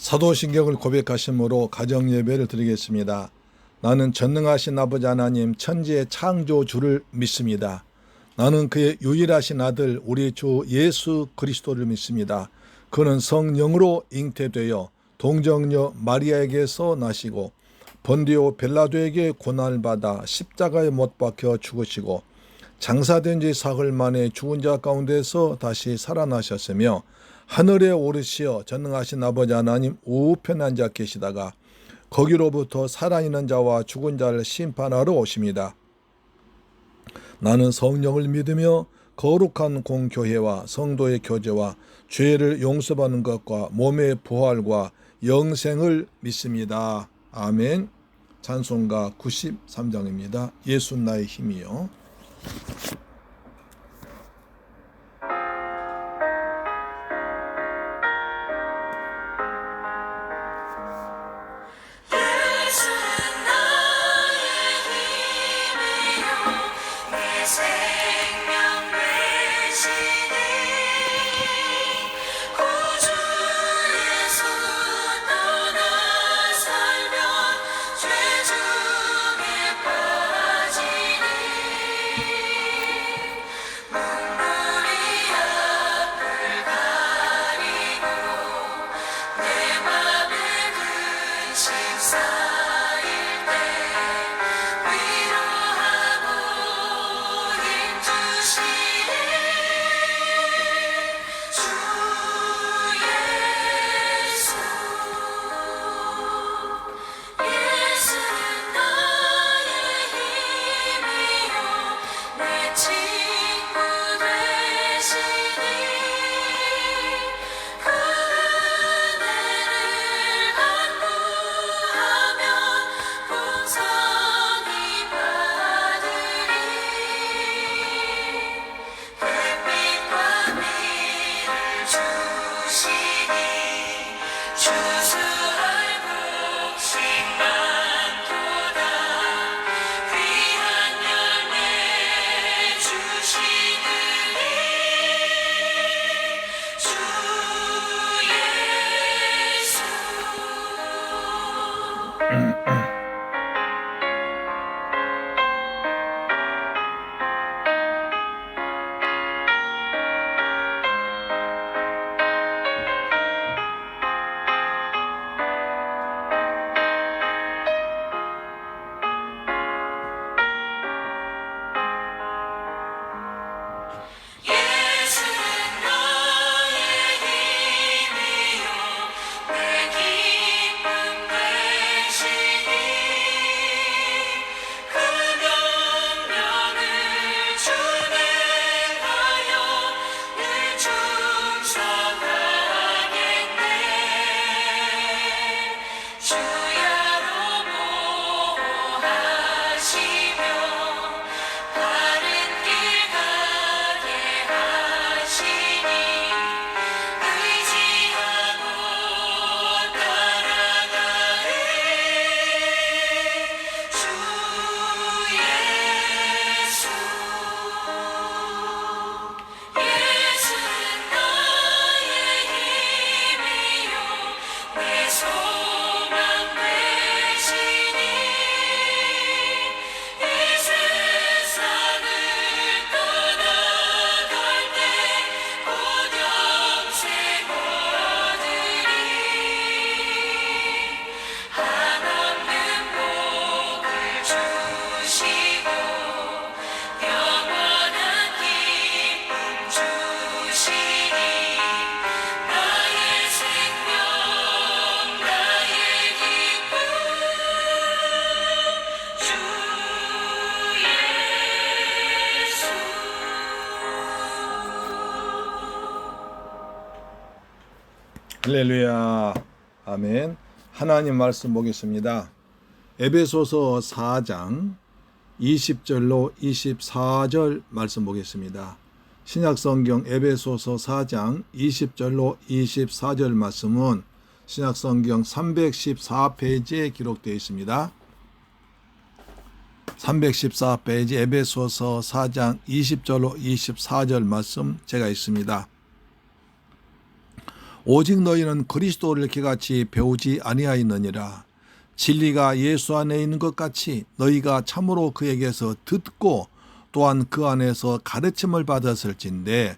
사도신경을 고백하심으로 가정예배를 드리겠습니다. 나는 전능하신 아버지 하나님 천지의 창조주를 믿습니다. 나는 그의 유일하신 아들 우리 주 예수 그리스도를 믿습니다. 그는 성령으로 잉태되어 동정녀 마리아에게서 나시고 본디오 빌라도에게 고난을 받아 십자가에 못 박혀 죽으시고 장사된 지 사흘 만에 죽은 자 가운데서 다시 살아나셨으며 하늘에 오르시어 전능하신 아버지 하나님 우편에 앉아 계시다가 거기로부터 살아있는 자와 죽은 자를 심판하러 오십니다. 나는 성령을 믿으며 거룩한 공교회와 성도의 교제와 죄를 용서받는 것과 몸의 부활과 영생을 믿습니다. 아멘. 찬송가 93장입니다. 예수 나의 힘이요. 할렐루야. 아멘. 하나님 말씀 보겠습니다. 에베소서 4장 20절로 24절 말씀 보겠습니다. 신약성경 에베소서 4장 20절로 24절 말씀은 신약성경 314페이지에 기록되어 있습니다. 314페이지 에베소서 4장 20절로 24절 말씀 제가 있습니다. 오직 너희는 그리스도를 기같이 배우지 아니하였느니라. 진리가 예수 안에 있는 것 같이 너희가 참으로 그에게서 듣고 또한 그 안에서 가르침을 받았을진데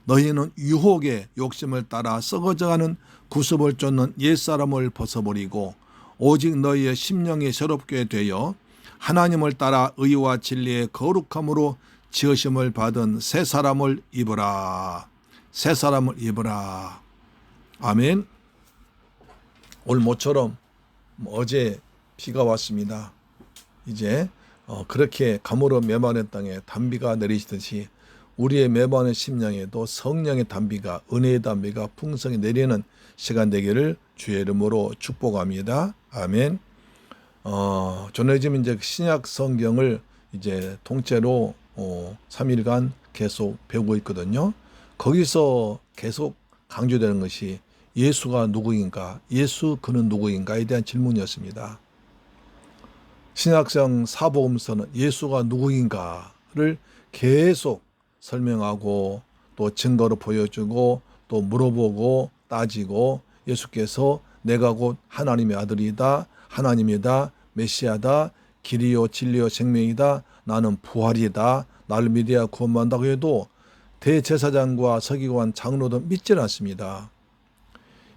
너희는 유혹의 욕심을 따라 썩어져가는 구습을 쫓는 옛사람을 벗어버리고 오직 너희의 심령이 새롭게 되어 하나님을 따라 의와 진리의 거룩함으로 지으심을 받은 새 사람을 입으라. 새 사람을 입으라. 아멘. 오늘 모처럼 어제 비가 왔습니다. 이제 그렇게 가물어 메마른 땅에 단비가 내리시듯이 우리의 메마른 심령에도 성령의 단비가, 은혜의 단비가 풍성히 내리는 시간 되기를 주의 이름으로 축복합니다. 아멘. 저는 요즘 이제 신약 성경을 이제 통째로 3일간 계속 배우고 있거든요. 거기서 계속 강조되는 것이 예수가 누구인가, 예수 그는 누구인가에 대한 질문이었습니다. 신약성 사복음서는 예수가 누구인가를 계속 설명하고 또 증거로 보여주고 또 물어보고 따지고 예수께서 내가 곧 하나님의 아들이다, 하나님이다, 메시아다, 길이요 진리요 생명이다, 나는 부활이다, 나를 믿어야 구원받는다고 해도 대제사장과 서기관 장로도 믿질 않습니다.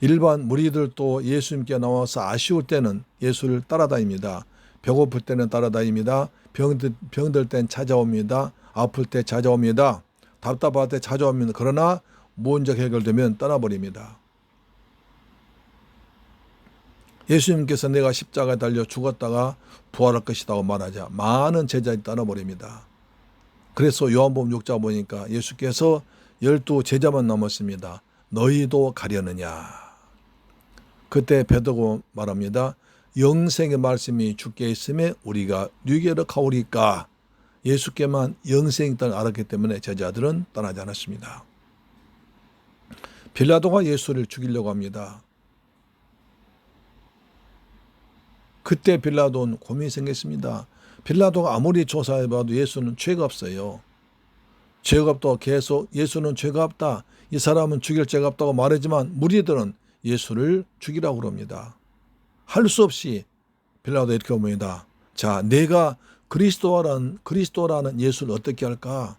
일반 무리들도 예수님께 나와서 아쉬울 때는 예수를 따라다닙니다. 배고플 때는 따라다닙니다. 병들 땐 찾아옵니다. 아플 때 찾아옵니다. 답답할 때 찾아옵니다. 그러나 문제가 해결되면 떠나버립니다. 예수님께서 내가 십자가에 달려 죽었다가 부활할 것이라고 말하자 많은 제자들이 떠나버립니다. 그래서 요한복음 6장 보니까 예수께서 12 제자만 남았습니다. 너희도 가려느냐. 그때 베드로가 말합니다. 영생의 말씀이 주께 있음에 우리가 누구에게 가오리까. 예수께만 영생이 있다는 알았기 때문에 제자들은 떠나지 않았습니다. 빌라도가 예수를 죽이려고 합니다. 그때 빌라도는 고민이 생겼습니다. 빌라도가 아무리 조사해봐도 예수는 죄가 없어요. 죄가 없다고 계속 예수는 죄가 없다, 이 사람은 죽일 죄가 없다고 말하지만 무리들은 예수를 죽이라고 그럽니다. 할 수 없이 빌라도 이렇게 봅니다. 자, 내가 그리스도라는 예수를 어떻게 할까?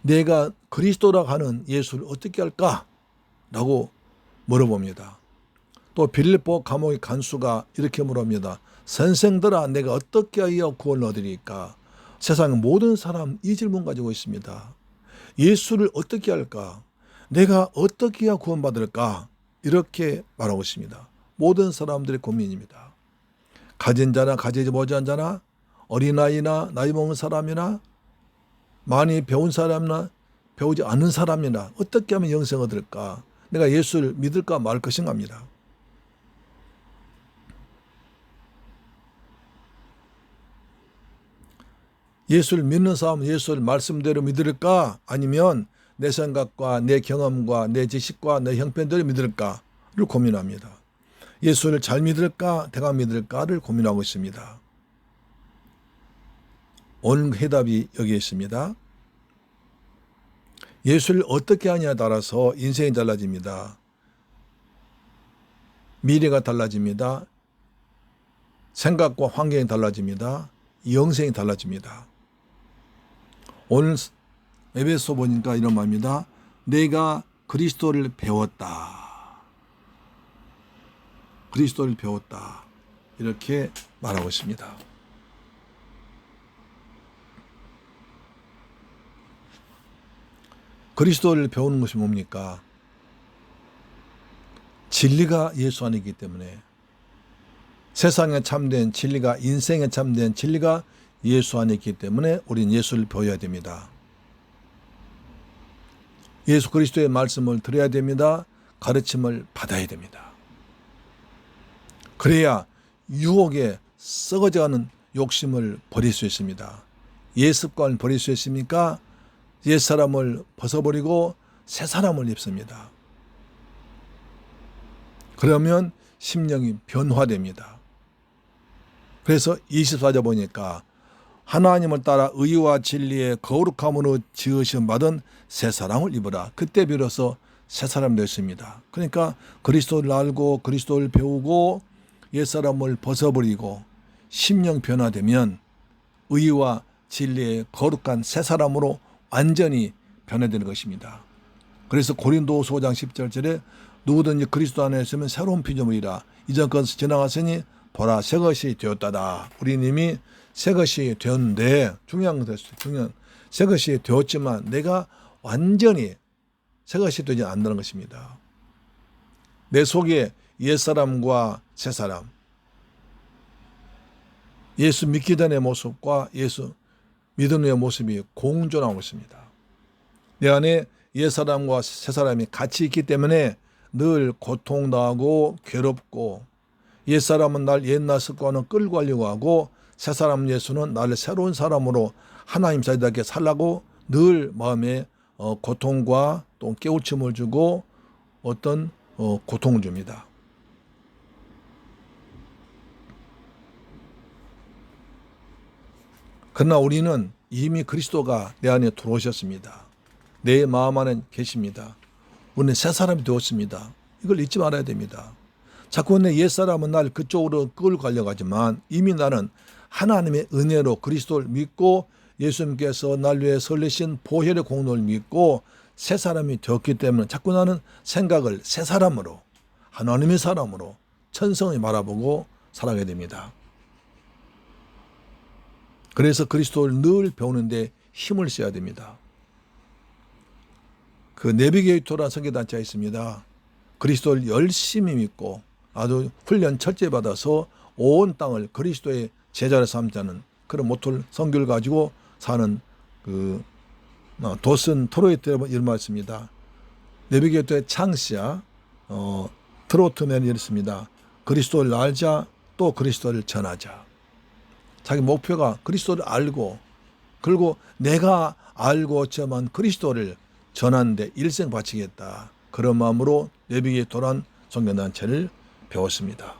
내가 그리스도라고 하는 예수를 어떻게 할까? 라고 물어봅니다. 또 빌립보 감옥의 간수가 이렇게 물어봅니다. 선생들아, 내가 어떻게 하여 구원을 얻으리까? 세상의 모든 사람 이 질문 가지고 있습니다. 예수를 어떻게 할까? 내가 어떻게 해야 구원받을까? 이렇게 말하고 있습니다. 모든 사람들의 고민입니다. 가진 자나 가지지 못한 자나 어린아이나 나이 먹은 사람이나 많이 배운 사람이나 배우지 않은 사람이나 어떻게 하면 영생을 얻을까? 내가 예수를 믿을까 말 것인가 합니다. 예수를 믿는 사람은 예수를 말씀대로 믿을까? 아니면 내 생각과 내 경험과 내 지식과 내 형편대로 믿을까를 고민합니다. 예수를 잘 믿을까? 대강 믿을까를 고민하고 있습니다. 오늘 해답이 여기 있습니다. 예수를 어떻게 하냐에 따라서 인생이 달라집니다. 미래가 달라집니다. 생각과 환경이 달라집니다. 영생이 달라집니다. 오늘 에베소 보니까 이런 말입니다. 내가 그리스도를 배웠다. 그리스도를 배웠다. 이렇게 말하고 있습니다. 그리스도를 배우는 것이 뭡니까? 진리가 예수 안에 있기 때문에 세상에 참된 진리가, 인생에 참된 진리가 예수 안에 있기 때문에 우리는 예수를 배워야 됩니다. 예수 그리스도의 말씀을 들어야 됩니다. 가르침을 받아야 됩니다. 그래야 유혹에 썩어져가는 욕심을 버릴 수 있습니다. 옛 습관을 버릴 수 있습니까? 옛 사람을 벗어버리고 새 사람을 입습니다. 그러면 심령이 변화됩니다. 그래서 24절 보니까 하나님을 따라 의와 진리의 거룩함으로 지으심 받은 새 사람을 입으라. 그때 비로소 새 사람 됐습니다. 그러니까 그리스도를 알고 그리스도를 배우고 옛사람을 벗어버리고 심령 변화되면 의와 진리의 거룩한 새 사람으로 완전히 변화되는 것입니다. 그래서 고린도후서 5장 17절에 누구든지 그리스도 안에 있으면 새로운 피조물이라 이전 것이 지나갔으니 보라 새 것이 되었다다. 우리 이미 새 것이 되었는데 중요한 것은 새 것이 되었지만 내가 완전히 새 것이 되지 않는다는 것입니다. 내 속에 옛사람과 새사람, 예수 믿기 전의 모습과 예수 믿은 후의 모습이 공존하고 있습니다. 내 안에 옛사람과 새사람이 같이 있기 때문에 늘 고통당하고 괴롭고 옛사람은 날 옛날 습관을 끌고 가려고 하고 새사람 예수는 나를 새로운 사람으로 하나님 자녀답게 살라고 늘 마음에 고통과 또 깨우침을 주고 어떤 고통을 줍니다. 그러나 우리는 이미 그리스도가 내 안에 들어오셨습니다. 내 마음 안에 계십니다. 우리는 새 사람이 되었습니다. 이걸 잊지 말아야 됩니다. 자꾸 내 옛사람은 날 그쪽으로 끌고 가려고 하지만 이미 나는 하나님의 은혜로 그리스도를 믿고 예수님께서 날 위해 설리신 보혈의 공로를 믿고 새 사람이 되었기 때문에 자꾸 나는 생각을 새 사람으로 하나님의 사람으로 천성을 바라보고 살아가야 됩니다. 그래서 그리스도를 늘 배우는데 힘을 써야 됩니다. 그 내비게이터라는 선교단체가 있습니다. 그리스도를 열심히 믿고 아주 훈련 철저히 받아서 온 땅을 그리스도의 제자로 삼자는 그런 모토를 선교를 가지고 사는 그 도슨 트로이트라고 이름하였습니다. 내비게이터의 창시자 트로트맨이 이랬습니다. 그리스도를 알자 또 그리스도를 전하자. 자기 목표가 그리스도를 알고 그리고 내가 알고 저만 그리스도를 전하는데 일생 바치겠다. 그런 마음으로 내비게이터란 선교단체를 배웠습니다.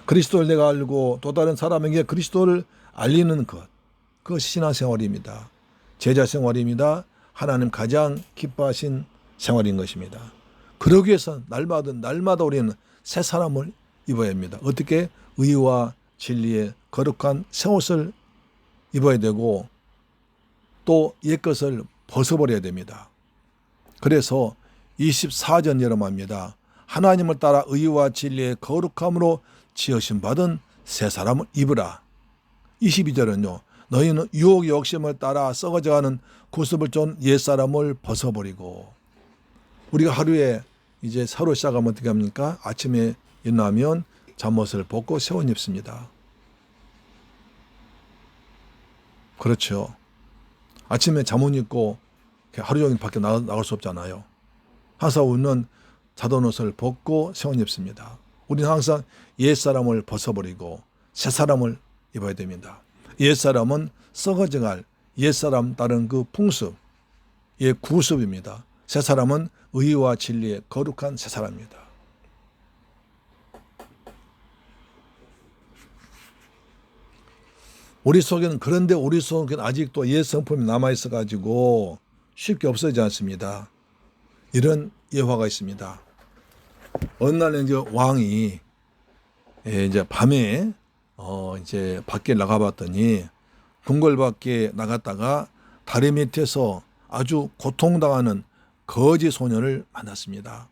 그리스도를 내가 알고 또 다른 사람에게 그리스도를 알리는 것, 그것이 신앙생활입니다. 제자생활입니다. 하나님 가장 기뻐하신 생활인 것입니다. 그러기 위해서 날마다 우리는 새 사람을 입어야 합니다. 어떻게? 의와 진리의 거룩한 새 옷을 입어야 되고 또 옛것을 벗어버려야 됩니다. 그래서 24전 말합니다. 하나님을 따라 의와 진리의 거룩함으로 지으심 받은 새 사람을 입으라. 22절은요. 너희는 유혹의 욕심을 따라 썩어져가는 구습을 쫀 옛사람을 벗어버리고. 우리가 하루에 이제 새로 시작하면 어떻게 합니까? 아침에 일어나면 잠옷을 벗고 새 옷 입습니다. 그렇죠. 아침에 잠옷 입고 하루 종일 밖에 나갈 수 없잖아요. 항상 우리는 자던 옷을 벗고 새 옷 입습니다. 우리는 항상 옛사람을 벗어버리고 새사람을 입어야 됩니다. 옛사람은 썩어져갈 옛사람 따른 그 풍습, 구습입니다. 새사람은 의와 진리의 거룩한 새사람입니다. 그런데 우리 속에는 아직도 옛 성품이 남아있어가지고 쉽게 없어지지 않습니다. 이런 예화가 있습니다. 어느 날에 이제 왕이 이제 밤에 이제 밖에 나가봤더니 궁궐 밖에 나갔다가 다리 밑에서 아주 고통당하는 거지 소년을 만났습니다.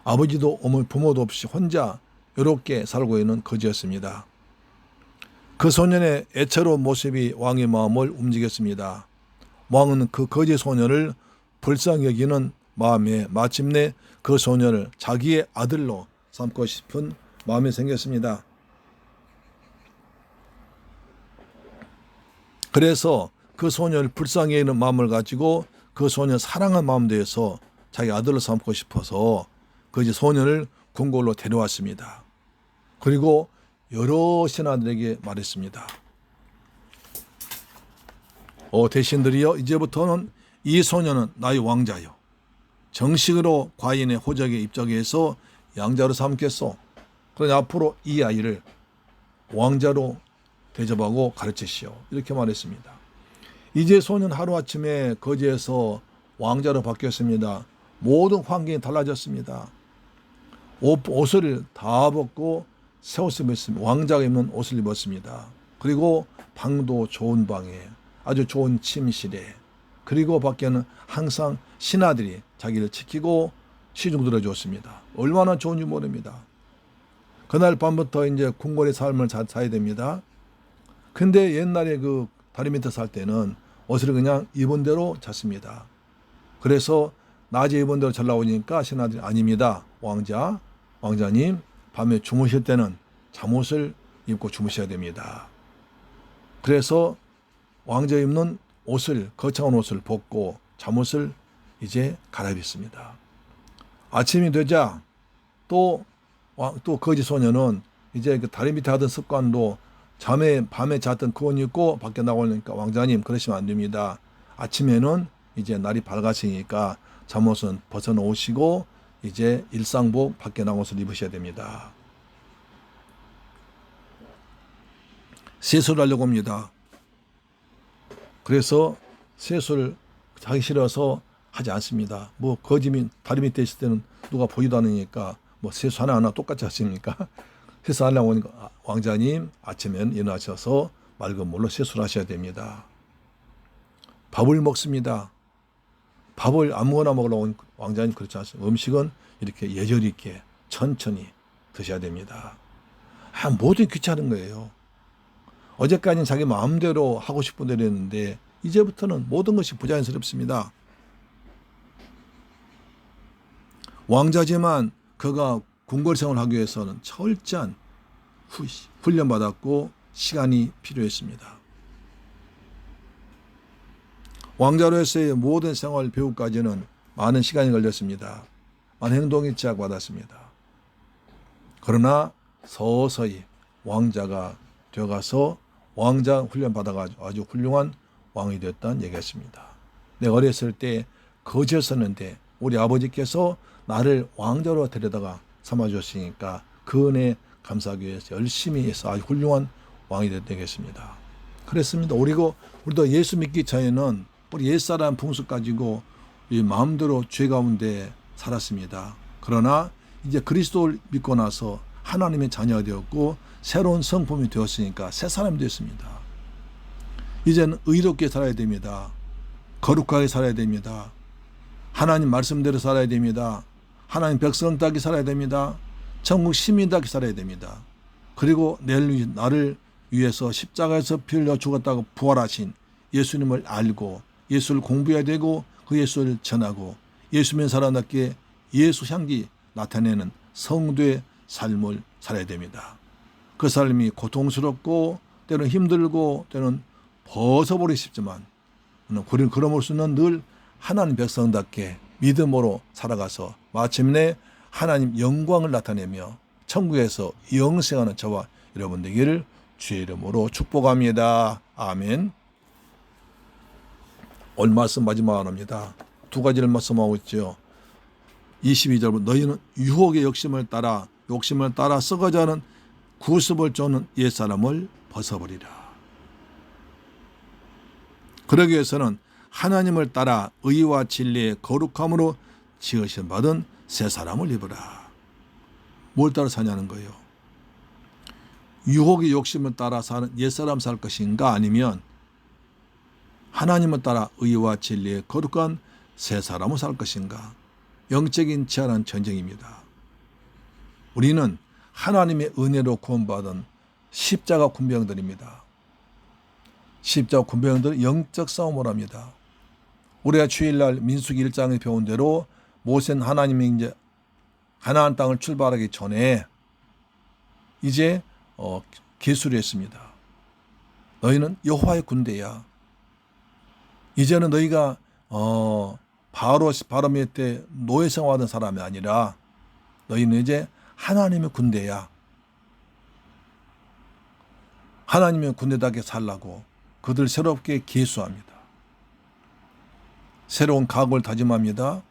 아버지도 어머니 부모도 없이 혼자 이렇게 살고 있는 거지였습니다. 그 소년의 애처로운 모습이 왕의 마음을 움직였습니다. 왕은 그 거지 소년을 불쌍히 여기는 마음에 마침내 그 소년을 자기의 아들로 삼고 싶은 마음이 생겼습니다. 그래서 그 소년을 불쌍히 여기는 마음을 가지고 그 소년을 사랑하는 마음 대해서 자기 아들로 삼고 싶어서 그 소년을 궁궐로 데려왔습니다. 그리고 여러 신하들에게 말했습니다. 대신들이여, 이제부터는 이 소년은 나의 왕자요. 정식으로 과인의 호적에 입적해서 양자로 삼겠소. 그러니 앞으로 이 아이를 왕자로 대접하고 가르치시오. 이렇게 말했습니다. 이제 소년 하루아침에 거지에서 왕자로 바뀌었습니다. 모든 환경이 달라졌습니다. 옷을 다 벗고 새 옷을 입었습니다. 왕자가 입는 옷을 입었습니다. 그리고 방도 좋은 방에 아주 좋은 침실에, 그리고 밖에는 항상 신하들이 자기를 지키고 시중 들어줬습니다. 얼마나 좋은지 모릅니다. 그날 밤부터 이제 궁궐의 삶을 사야 됩니다. 근데 옛날에 그 다리 밑에 살 때는 옷을 그냥 입은 대로 잤습니다. 그래서 낮에 입은 대로 잘 나오니까 신하들이 아닙니다. 왕자님 밤에 주무실 때는 잠옷을 입고 주무셔야 됩니다. 그래서 왕자 입는 옷을, 거창한 옷을 벗고 잠옷을 이제 갈아입습니다. 아침이 되자 또 거지 소녀는 이제 그 다리 밑에 하던 습관도 밤에 잤던 그 옷 입고 밖에 나오니까 왕자님 그러시면 안 됩니다. 아침에는 이제 날이 밝았으니까 잠옷은 벗어놓으시고 이제 일상복 밖에 나온 옷을 입으셔야 됩니다. 세수를 하려고 합니다. 그래서 세수를 하기 싫어서 하지 않습니다. 뭐 거짐이 다리 밑에 있을 때는 누가 보지도 않으니까 뭐 세수 하나 똑같이 하십니까? 세수하려고 하니까 왕자님 아침엔 일어나셔서 맑은 물로 세수를 하셔야 됩니다. 밥을 먹습니다. 밥을 아무거나 먹으려고 하니까 왕자님 그렇지 않습니다. 음식은 이렇게 예절 있게 천천히 드셔야 됩니다. 모든 귀찮은 거예요. 어제까지는 자기 마음대로 하고 싶은 대로 했는데 이제부터는 모든 것이 부자연스럽습니다. 왕자지만 그가 궁궐 생활을 하기 위해서는 철저한 훈련받았고 시간이 필요했습니다. 왕자로서의 모든 생활 배우까지는 많은 시간이 걸렸습니다. 많은 행동이 제약받았습니다. 그러나 서서히 왕자가 되어가서 왕자 훈련 받아가지고 아주 훌륭한 왕이 되었다는 얘기였습니다. 내가 어렸을 때 거지였었는데 우리 아버지께서 나를 왕자로 데려다가 삼아주셨으니까 그 은혜 감사하기 위해서 열심히 해서 아주 훌륭한 왕이 되겠습니다. 그랬습니다. 우리도 예수 믿기 전에는 우리 옛사람 풍습 가지고 마음대로 죄 가운데 살았습니다. 그러나 이제 그리스도를 믿고 나서 하나님의 자녀가 되었고 새로운 성품이 되었으니까 새 사람이 되었습니다. 이제는 의롭게 살아야 됩니다. 거룩하게 살아야 됩니다. 하나님 말씀대로 살아야 됩니다. 하나님 백성답게 살아야 됩니다. 천국 시민답게 살아야 됩니다. 그리고 나를 위해서 십자가에서 피 흘려 죽었다고 부활하신 예수님을 알고 예수를 공부해야 되고 그 예수를 전하고 예수 믿는 사람답게 예수 향기 나타내는 성도의 삶을 살아야 됩니다. 그 삶이 고통스럽고 때로는 힘들고 때로는 벗어버리기 쉽지만 우리는 그럼으로써는 늘 하나님 백성답게 믿음으로 살아가서 마침내 하나님 영광을 나타내며 천국에서 영생하는 저와 여러분 되기를 주의 이름으로 축복합니다. 아멘. 오늘 말씀 마지막 합니다. 두 가지를 말씀하고 있죠. 22절부터 너희는 유혹의 욕심을 따라 썩어져가는 구습을 쫓는 옛사람을 벗어버리라. 그러기 위해서는 하나님을 따라 의와 진리의 거룩함으로 지으신 받은 새 사람을 입으라. 뭘 따라 사냐는 거예요. 유혹의 욕심을 따라 사는 옛사람 살 것인가 아니면 하나님을 따라 의와 진리의 거룩한 새 사람을 살 것인가. 영적인 치열한 전쟁입니다. 우리는 하나님의 은혜로 구원받은 십자가 군병들입니다. 십자가 군병들은 영적 싸움을 합니다. 우리가 주일날 민수기 1장에 배운 대로 모세는 하나님이 이제 가나안 땅을 출발하기 전에 이제 계수를 했습니다. 너희는 여호와의 군대야. 이제는 너희가 바로 밑에 노예 생활하던 사람이 아니라 너희는 이제 하나님의 군대야. 하나님의 군대답게 살라고 그들 새롭게 계수합니다. 새로운 각오를 다짐합니다.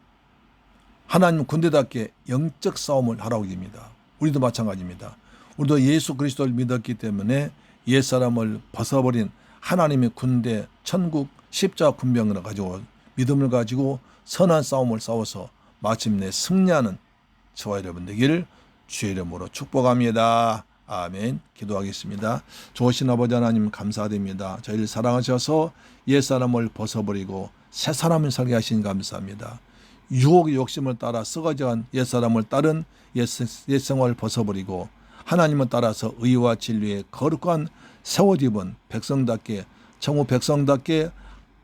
하나님 군대답게 영적 싸움을 하라고 합니다. 우리도 마찬가지입니다. 우리도 예수 그리스도를 믿었기 때문에 옛사람을 벗어버린 하나님의 군대 천국 십자가 군병을 가지고 믿음을 가지고 선한 싸움을 싸워서 마침내 승리하는 저와 여러분 되기를 주의 이름으로 축복합니다. 아멘. 기도하겠습니다. 좋으신 아버지 하나님 감사드립니다. 저희를 사랑하셔서 옛사람을 벗어버리고 새 사람을 살게 하시니 감사합니다. 유혹의 욕심을 따라 썩어져간 옛사람을 따른 옛생활을 벗어버리고 하나님을 따라서 의와 진리의 거룩한 새옷 입은 백성답게 천국 백성답게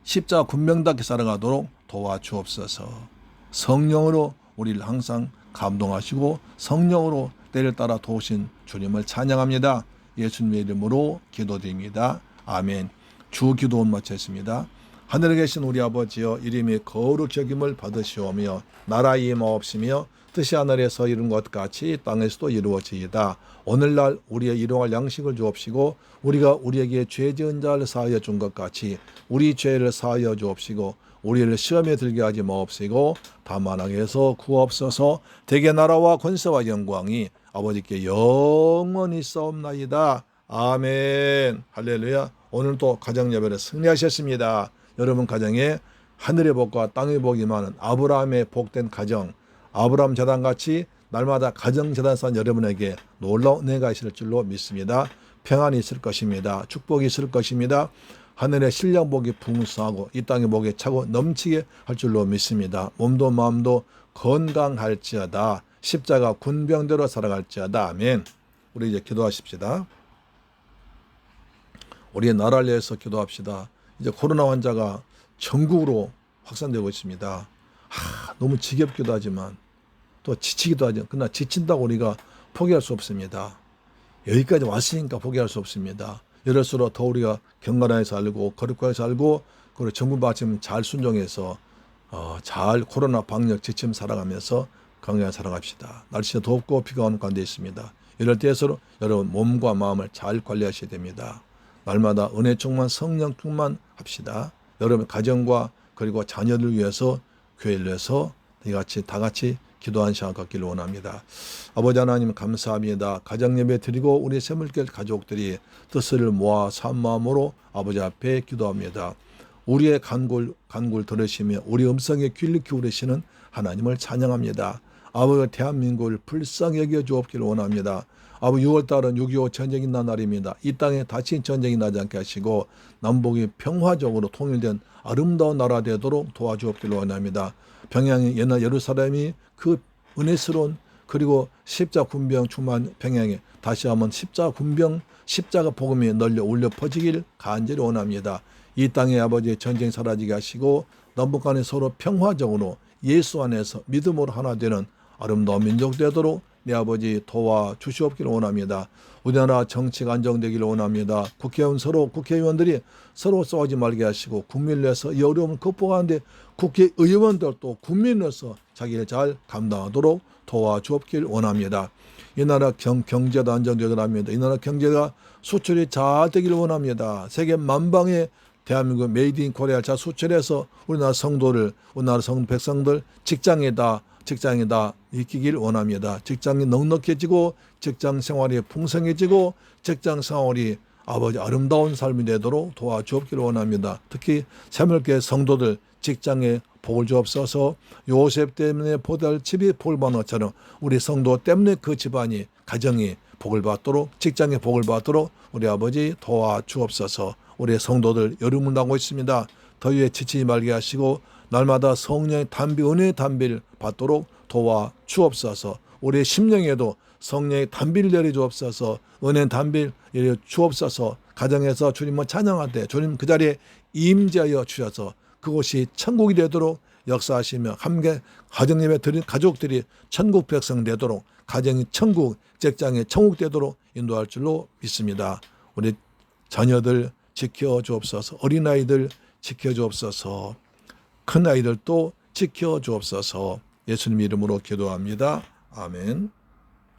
십자가 군병답게 살아가도록 도와주옵소서. 성령으로 우리를 항상 감동하시고 성령으로 때를 따라 도우신 주님을 찬양합니다. 예수님의 이름으로 기도드립니다. 아멘. 주 기도원 마쳤습니다. 하늘에 계신 우리 아버지여, 이름이 거룩히 여김을 받으시오며 나라의 임하옵시며 뜻이 하늘에서 이룬 것 같이 땅에서도 이루어지이다. 오늘날 우리의 일용할 양식을 주옵시고 우리가 우리에게 죄 지은 자를 사하여 준 것 같이 우리 죄를 사하여 주옵시고 우리를 시험에 들게 하지 마옵시고 다만 악에서 구하옵소서. 대개 나라와 권세와 영광이 아버지께 영원히 있사옵나이다. 아멘. 할렐루야. 오늘도 가정예배를 승리하셨습니다. 여러분 가정에 하늘의 복과 땅의 복이 많은 아브라함의 복된 가정, 아브라함 재단같이 날마다 가정 재단 쌓은 여러분에게 놀라운 은혜가 있을 줄로 믿습니다. 평안이 있을 것입니다. 축복이 있을 것입니다. 하늘의 신령 복이 풍성하고 이 땅의 복이 차고 넘치게 할 줄로 믿습니다. 몸도 마음도 건강할지어다. 십자가 군병대로 살아갈지어다. 아멘. 우리 이제 기도하십시다. 우리의 나라를 위해서 기도합시다. 이제 코로나 환자가 전국으로 확산되고 있습니다. 너무 지겹기도 하지만 또 지치기도 하죠. 그러나 지친다고 우리가 포기할 수 없습니다. 여기까지 왔으니까 포기할 수 없습니다. 이럴수록 더 우리가 경건하게 살고 거룩하게 살고 그리고 정부 말씀 잘 순종해서 잘 코로나 방역 지침 살아가면서 건강하게 살아갑시다. 날씨가 덥고 비가 오는 가운데 있습니다. 이럴 때에서 여러분 몸과 마음을 잘 관리하셔야 됩니다. 날마다 은혜 충만 성령 충만 합시다. 여러분 가정과 그리고 자녀를 위해서 교회를 위해서 다 같이 기도한 시간 갖기를 원합니다. 아버지 하나님 감사합니다. 가정 예배 드리고 우리 새물길 가족들이 뜻을 모아 산 마음으로 아버지 앞에 기도합니다. 우리의 간구를 들으시며 우리 음성에 귀를 기울이시는 하나님을 찬양합니다. 아버지 대한민국을 불쌍히 여겨 주옵기를 원합니다. 아버지 6월달은 6.25 전쟁이 난 날입니다. 이 땅에 다시 전쟁이 나지 않게 하시고 남북이 평화적으로 통일된 아름다운 나라 되도록 도와주옵기를 원합니다. 평양의 옛날 예루살렘이 그 은혜스러운 그리고 십자 군병 충만 평양에 다시 한번 십자 군병 십자가 복음이 널려 울려 퍼지길 간절히 원합니다. 이 땅에 아버지의 전쟁 사라지게 하시고 남북 간에 서로 평화적으로 예수 안에서 믿음으로 하나 되는 아름다운 민족 되도록 내 아버지 도와주시옵기를 원합니다. 우리나라 정치가 안정되기를 원합니다. 국회의원들이 서로 싸우지 말게 하시고 국민을 위해서 이 어려움을 극복하는데 국회의원들도 국민으로서 자기를 잘 감당하도록 도와주옵기를 원합니다. 이 나라 경제도 안정되기를 합니다. 이 나라 경제가 수출이 잘 되기를 원합니다. 세계 만방에 대한민국 메이드 인 코리아 잘 수출해서 우리나라 성도를 우리나라 백성들 직장에다 익히길 원합니다. 직장이 넉넉해지고 직장 생활이 풍성해지고 직장 생활이 아버지 아름다운 삶이 되도록 도와주옵기를 원합니다. 특히 새물교회 성도들 직장에 복을 주옵소서. 요셉 때문에 보달 집이 복을 받는 것처럼 우리 성도 때문에 그 집안이 가정이 복을 받도록 직장에 복을 받도록 우리 아버지 도와주옵소서. 우리 성도들 여름을 나고 있습니다. 더위에 지치지 말게 하시고 날마다 성령의 단비 은혜의 단비를 받도록 도와주옵소서. 우리의 심령에도 성령의 단비를 내려주옵소서. 은혜의 단비를 내려주옵소서. 가정에서 주님을 찬양할 때 주님 그 자리에 임재하여 주셔서 그곳이 천국이 되도록 역사하시며 함께 가정 예배 드린 가족들이 천국 백성 되도록 가정이 천국, 직장이 천국 되도록 인도할 줄로 믿습니다. 우리 자녀들 지켜주옵소서. 어린아이들 지켜주옵소서. 큰 아이들도 지켜주옵소서. 예수님 이름으로 기도합니다. 아멘.